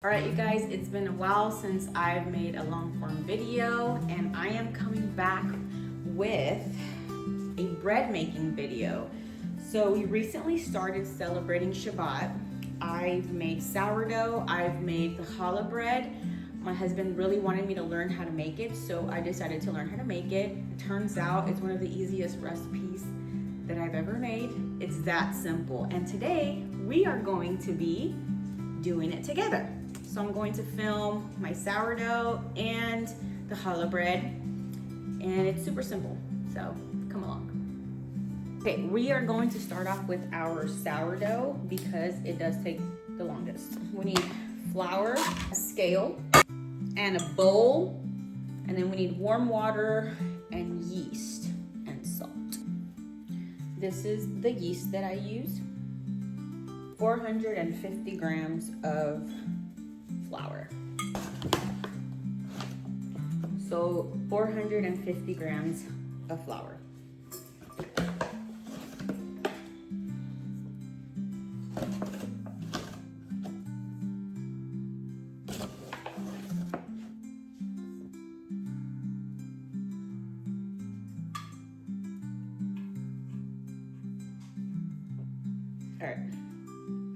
All right, you guys, it's been a while since I've made a long form video, and I am coming back with a bread making video. So we recently started celebrating Shabbat. I've made sourdough, I've made the challah bread. My husband really wanted me to learn how to make it, so I decided to learn how to make it. It turns out it's one of the easiest recipes that I've ever made. It's that simple. And today we are going to be doing it together. So I'm going to film my sourdough and the challah bread, and it's super simple, so come along. Okay, we are going to start off with our sourdough because it does take the longest. We need flour, a scale, and a bowl, and then we need warm water and yeast and salt. This is the yeast that I use. 450 grams of flour. So 450 grams of flour. All right,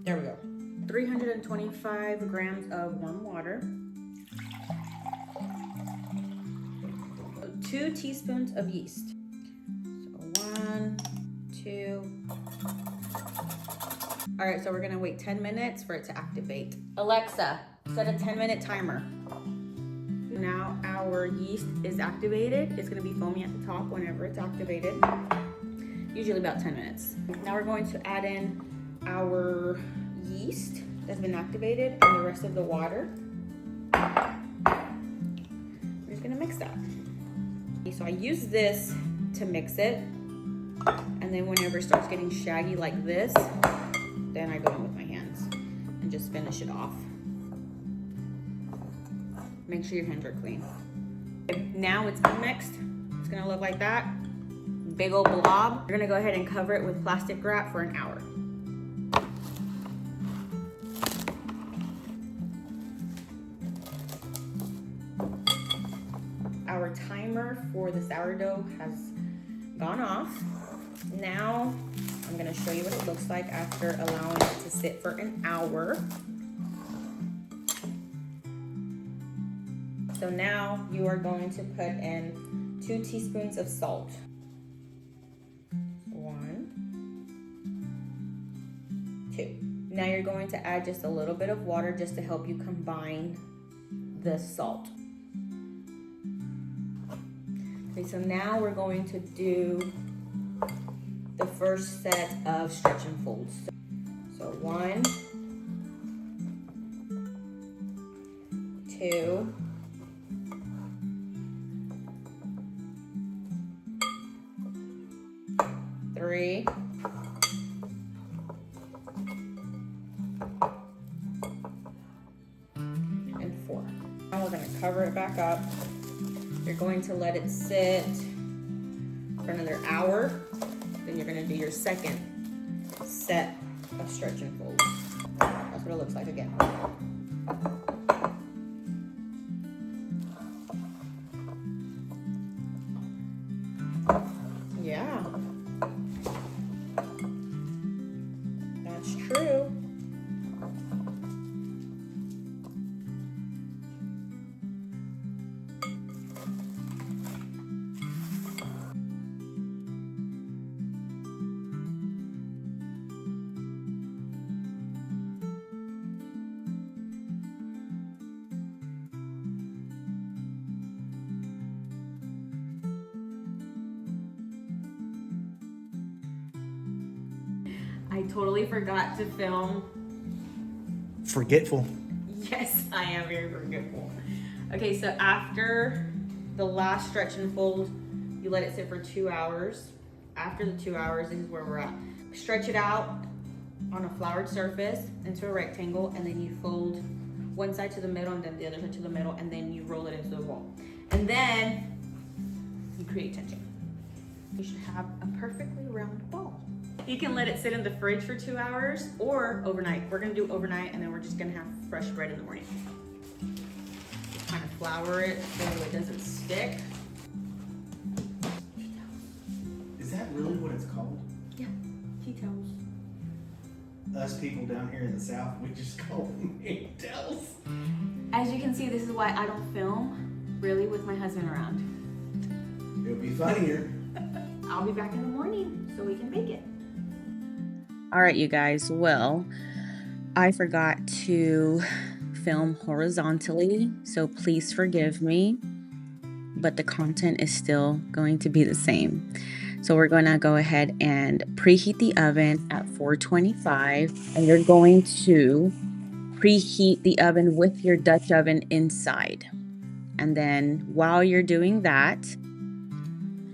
there we go. 325 grams of warm water, 2 teaspoons of yeast. So 1, 2. All right, so we're gonna wait 10 minutes for it to activate. Alexa, set a 10-minute timer. Now our yeast is activated. It's gonna be foamy at the top whenever it's activated, usually about 10 minutes. Now we're going to add in our yeast that's been activated and the rest of the water. We're just gonna mix that. So I use this to mix it, and then whenever it starts getting shaggy like this, then I go in with my hands and just finish it off. Make sure your hands are clean. Okay, now it's mixed. It's gonna look like that. Big old blob. We're gonna go ahead and cover it with plastic wrap for an hour. Our timer for the sourdough has gone off. Now I'm gonna show you what it looks like after allowing it to sit for an hour. So now you are going to put in 2 teaspoons of salt. 1, 2. Now you're going to add just a little bit of water just to help you combine the salt. Okay, so now we're going to do the first set of stretch and folds. So 1, 2, 3, and 4. Now we're going to cover it back up. You're going to let it sit for another hour. Then you're gonna do your second set of stretch and fold. That's what it looks like again. Yeah, that's true. I totally forgot to film. Forgetful. Yes, I am very forgetful. Okay, so after the last stretch and fold, you let it sit for 2 hours. After the 2 hours, this is where we're at. Stretch it out on a floured surface into a rectangle, and then you fold one side to the middle and then the other side to the middle, and then you roll it into the ball. And then you create tension. You should have a perfectly round ball. You can let it sit in the fridge for 2 hours or overnight. We're gonna do overnight, and then we're just gonna have fresh bread in the morning. Just kind of flour it so it doesn't stick. Is that really what it's called? Yeah, tea towels. Us people down here in the South, we just call them knead towels. As you can see, this is why I don't film really with my husband around. It'll be funnier. I'll be back in the morning so we can bake it. All right, you guys. Well, I forgot to film horizontally, so please forgive me, but the content is still going to be the same. So we're going to go ahead and preheat the oven at 425, and you're going to preheat the oven with your Dutch oven inside. And then while you're doing that,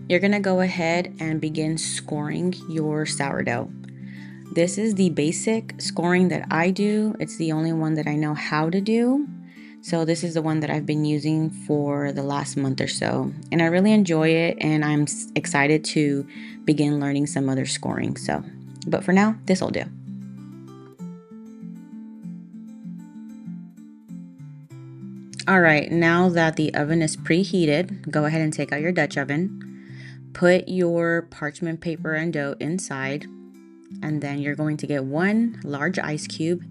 you're going to go ahead and begin scoring your sourdough. This is the basic scoring that I do. It's the only one that I know how to do. So this is the one that I've been using for the last month or so. And I really enjoy it, and I'm excited to begin learning some other scoring. But for now, this will do. All right, now that the oven is preheated, go ahead and take out your Dutch oven. Put your parchment paper and dough inside, and then you're going to get one large ice cube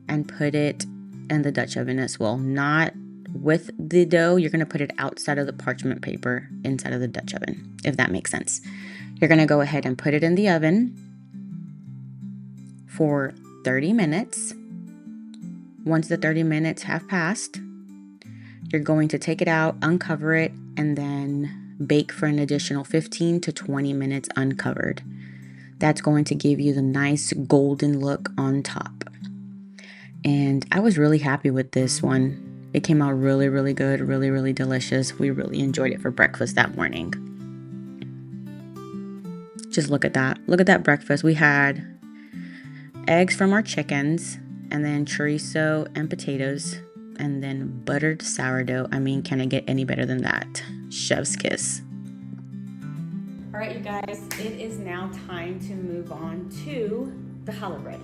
and put it in the Dutch oven as well. Not with the dough, you're going to put it outside of the parchment paper inside of the Dutch oven, if that makes sense. You're going to go ahead and put it in the oven for 30 minutes. Once the 30 minutes have passed, you're going to take it out, uncover it, and then bake for an additional 15 to 20 minutes uncovered. That's going to give you the nice golden look on top. And I was really happy with this one. It came out really, really good, really, really delicious. We really enjoyed it for breakfast that morning. Just look at that. Look at that breakfast. We had eggs from our chickens, and then chorizo and potatoes, and then buttered sourdough. I mean, can it get any better than that? Chef's kiss. All right, you guys, it is now time to move on to the challah bread.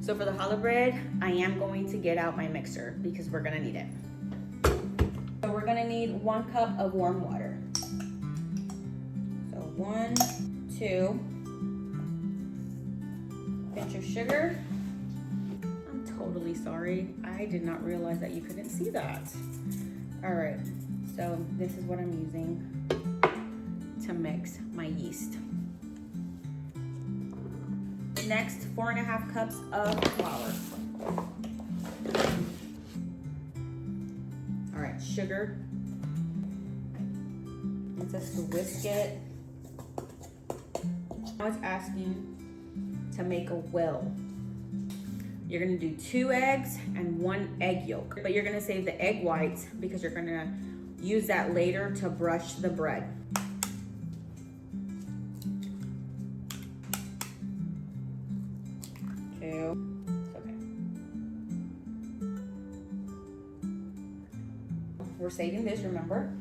So for the challah bread, I am going to get out my mixer because we're gonna need it. So we're gonna need 1 cup of warm water. So 1, 2, pinch of sugar. I'm totally sorry. I did not realize that you couldn't see that. All right, so this is what I'm using to mix my yeast. Next, 4.5 cups of flour. All right, sugar. It says to whisk it. Now it's asking to make a well. You're gonna do 2 eggs and 1 egg yolk, but you're gonna save the egg whites because you're gonna use that later to brush the bread. Okay. We're saving this, remember?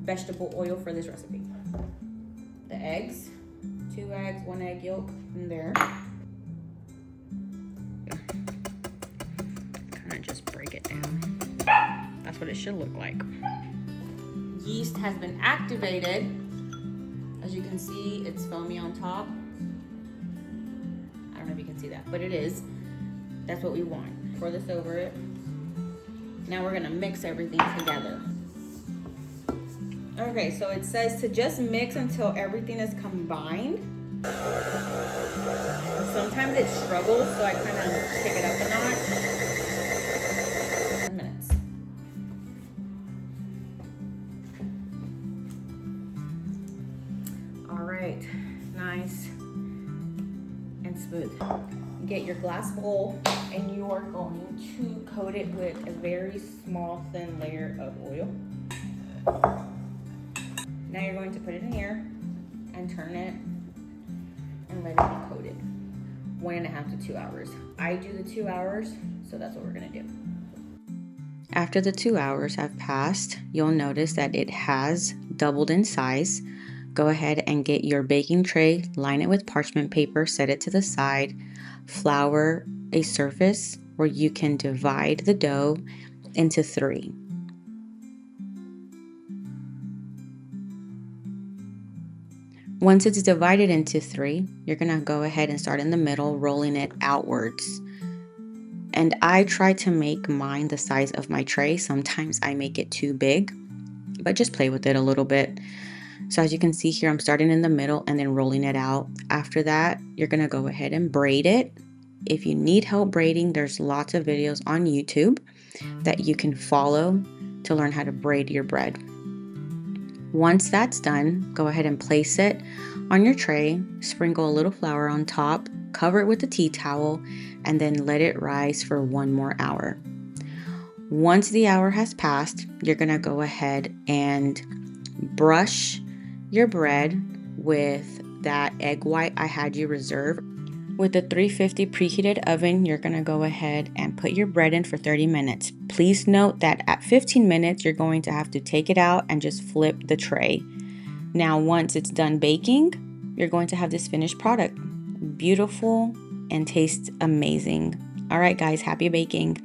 Vegetable oil for this recipe. The eggs, 2 eggs, 1 egg yolk in there. Kind of just break it down. That's what it should look like. Yeast has been activated. As you can see, it's foamy on top. I don't know if you can see that, but it is. That's what we want. Pour this over it. Now we're gonna mix everything together. Okay, so it says to just mix until everything is combined. Sometimes it struggles, so I kind of pick it up a notch. 10 minutes. All right, nice and smooth. Get your glass bowl, and you are going to coat it with a very small, thin layer of oil. Now you're going to put it in here and turn it and let it be coated. 1.5 to 2 hours. I do the 2 hours, so that's what we're gonna do. After the 2 hours have passed, you'll notice that it has doubled in size. Go ahead and get your baking tray, line it with parchment paper, set it to the side, flour a surface where you can divide the dough into 3. Once it's divided into 3, you're gonna go ahead and start in the middle, rolling it outwards. And I try to make mine the size of my tray. Sometimes I make it too big, but just play with it a little bit. So as you can see here, I'm starting in the middle and then rolling it out. After that, you're gonna go ahead and braid it. If you need help braiding, there's lots of videos on YouTube that you can follow to learn how to braid your bread. Once that's done, go ahead and place it on your tray, sprinkle a little flour on top, cover it with a tea towel, and then let it rise for 1 more hour. Once the hour has passed, you're gonna go ahead and brush your bread with that egg white I had you reserve. With the 350 preheated oven, you're gonna go ahead and put your bread in for 30 minutes. Please note that at 15 minutes, you're going to have to take it out and just flip the tray. Now, once it's done baking, you're going to have this finished product. Beautiful and tastes amazing. All right, guys, happy baking.